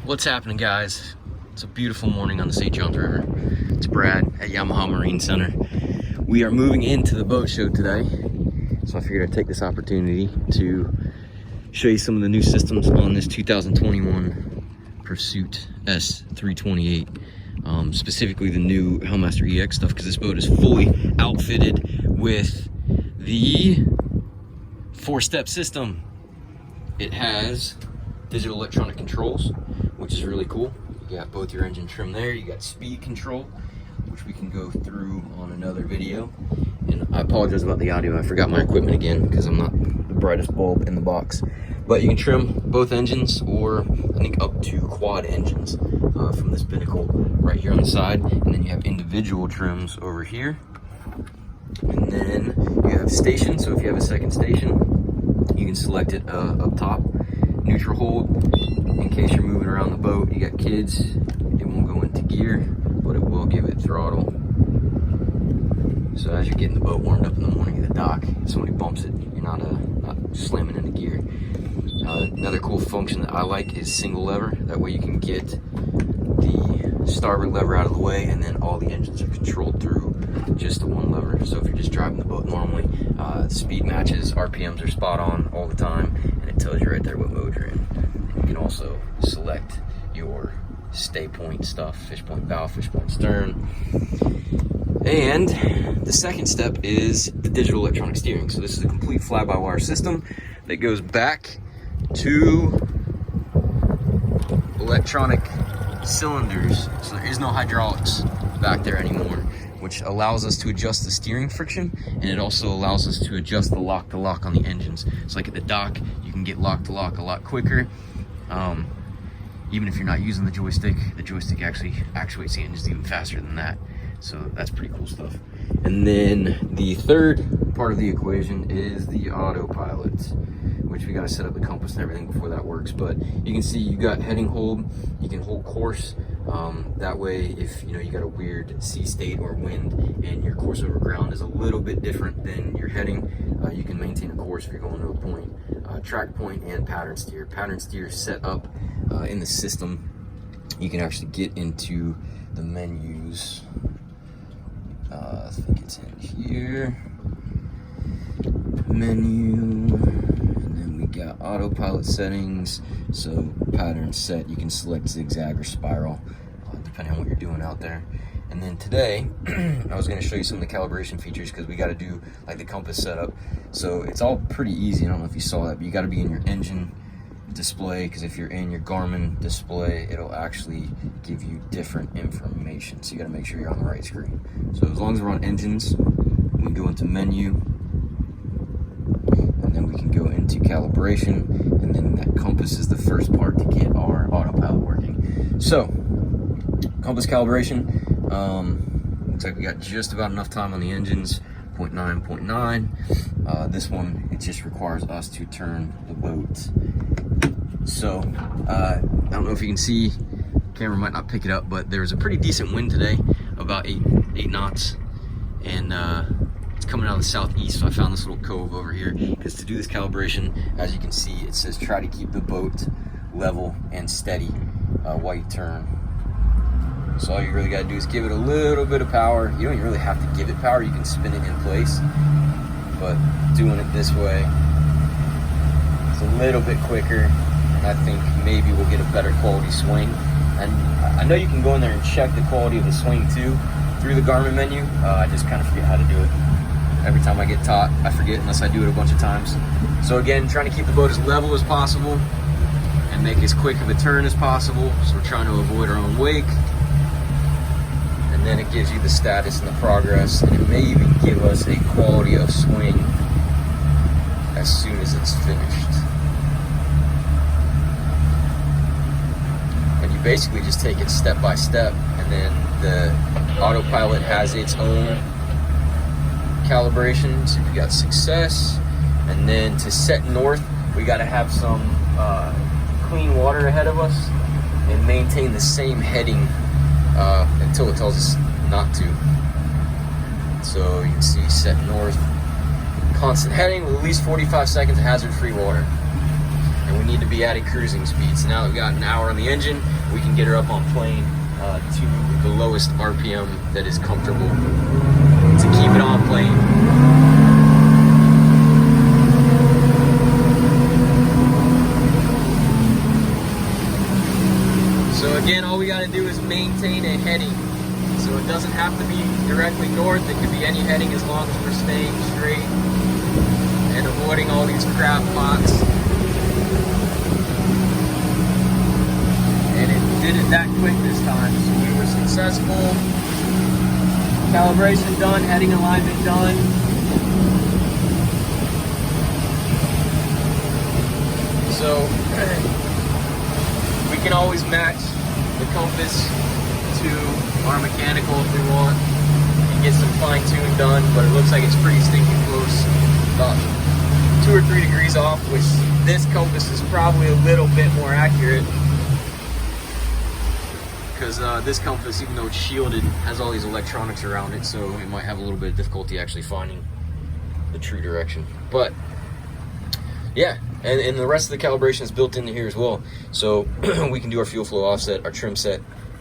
What's happening, guys? It's a beautiful morning on the St. Johns River. It's Brad at Yamaha Marine Center. We are moving into the boat show today, so I figured I'd take this opportunity to show you some of the new systems on this 2021 Pursuit S328. Specifically the new Helmmaster EX stuff, because this boat is fully outfitted with the 4-step system. It has digital electronic controls, which is really cool. You got both your engine trim there. You got speed control, which we can go through on another video. And I apologize about the audio. I forgot my equipment again because I'm not the brightest bulb in the box. But you can trim both engines, or I think up to quad engines from this binnacle right here on the side. And then you have individual trims over here. And then you have station. So if you have a second station, you can select it up top. Neutral hold, in case you're moving around the boat. You got kids, it won't go into gear, but it will give it throttle. So as you're getting the boat warmed up in the morning at the dock, if somebody bumps it, you're not slamming into gear. Another cool function that I like is single lever. That way you can get the starboard lever out of the way, and then all the engines are controlled through just the one lever. So if you're just driving the boat normally, speed matches, RPMs are spot on all the time, and it tells you right there what mode you're in. You can also select your stay point stuff, fish point bow, fish point stern. And the second step is the digital electronic steering. So this is a complete fly-by-wire system that goes back to electronic cylinders. So there is no hydraulics back there anymore, which allows us to adjust the steering friction, and it also allows us to adjust the lock-to-lock on the engines. So like at the dock, you can get lock-to-lock a lot quicker. Even if you're not using the joystick actually actuates the engines even faster than that. So that's pretty cool stuff. And then the third part of the equation is the autopilot, which we got to set up the compass and everything before that works. But you can see you got heading hold, you can hold course. That way, if you got a weird sea state or wind and your course over ground is a little bit different than your heading, you can maintain a course if you're going to a point. Track point and pattern steer. Pattern steer set up in the system. You can actually get into the menus. I think it's in here. Menu, and then we got autopilot settings. So pattern set, you can select zigzag or spiral, depending on what you're doing out there. And then today, I was going to show you some of the calibration features, because we got to do like the compass setup. So it's all pretty easy. I don't know if you saw that, but you got to be in your engine display, because if you're in your Garmin display, it'll actually give you different information. So you got to make sure you're on the right screen. So as long as we're on engines, we can go into menu, and then we can go into calibration, and then that compass is the first part to get our autopilot working. So compass calibration, looks like we got just about enough time on the engines. 0.9, 0.9. This one, it just requires us to turn the boat. So I don't know if you can see, camera might not pick it up, but there's a pretty decent wind today, about 8 knots, and it's coming out of the southeast. So I found this little cove over here, because to do this calibration, as you can see, it says try to keep the boat level and steady while you turn. So all you really got to do is give it a little bit of power. You don't even really have to give it power. You can spin it in place. But doing it this way, it's a little bit quicker. And I think maybe we'll get a better quality swing. And I know you can go in there and check the quality of the swing too through the Garmin menu. I just kind of forget how to do it. Every time I get taught, I forget unless I do it a bunch of times. So again, trying to keep the boat as level as possible and make as quick of a turn as possible. So we're trying to avoid our own wake. And then it gives you the status and the progress, and it may even give us a quality of swing as soon as it's finished. And you basically just take it step by step, and then the autopilot has its own calibration. So we got success, and then to set north, we got to have some clean water ahead of us and maintain the same heading until it tells us not to. So you can see set north, constant heading with at least 45 seconds of hazard-free water. and we need to be adding cruising speed. So now that we've got an hour on the engine, we can get her up on plane to the lowest RPM that is comfortable to keep it on plane. So again, all we got to do is maintain a heading. So it doesn't have to be directly north, it could be any heading as long as we're staying straight and avoiding all these crab pots. And it did it that quick this time, so we were successful. Calibration done, heading alignment done. So we can always match the compass to our mechanical if we want and get some fine tuning done, but it looks like it's pretty stinking close, about 2 or 3 degrees off, which this compass is probably a little bit more accurate because this compass, even though it's shielded, has all these electronics around it, so it might have a little bit of difficulty actually finding the true direction. But yeah, and the rest of the calibration is built into here as well, so we can do our fuel flow offset, our trim set,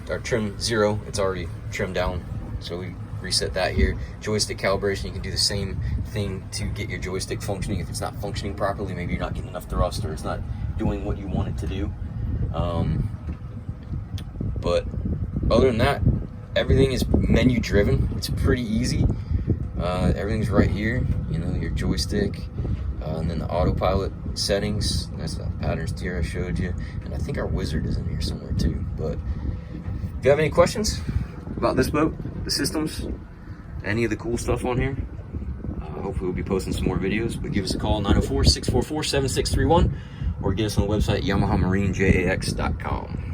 our trim 0, it's already trimmed down, so we reset that here. Joystick calibration, you can do the same thing to get your joystick functioning. If it's not functioning properly, maybe you're not getting enough thrust or it's not doing what you want it to do. But other than that, everything is menu driven. It's pretty easy. Everything's right here, you know, your joystick, and then the autopilot settings. That's the patterns tier I showed you, and I think our wizard is in here somewhere too. But if you have any questions about this boat, the systems, any of the cool stuff on here, hopefully we'll be posting some more videos. But give us a call, 904-644-7631, or get us on the website, YamahaMarineJAX.com.